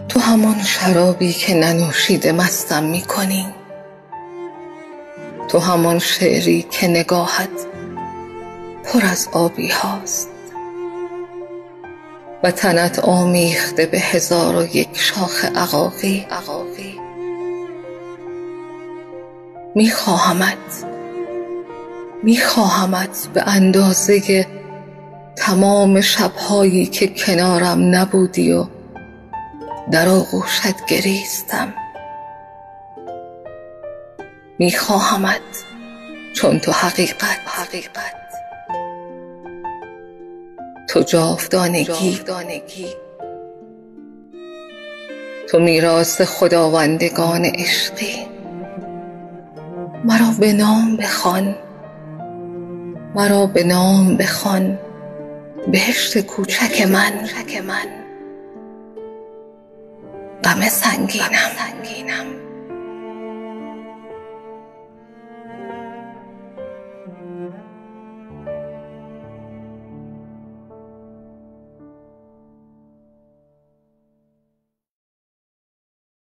تو همان شرابی که ننوشیده مستم میکنی، تو همان شعری که نگاهت پر از آبی هاست و تنت آمیخته به 1001 شاخ عقاقی. میخواهمت به اندازه تمام شبهایی که کنارم نبودی و در آغوشت گریستم. میخواهمت چون تو حقیقت، تو جاودانگی، تو میراث خداوندگان عشقی. مرا به نام بخوان بهشت کوچک من. غم سنگینم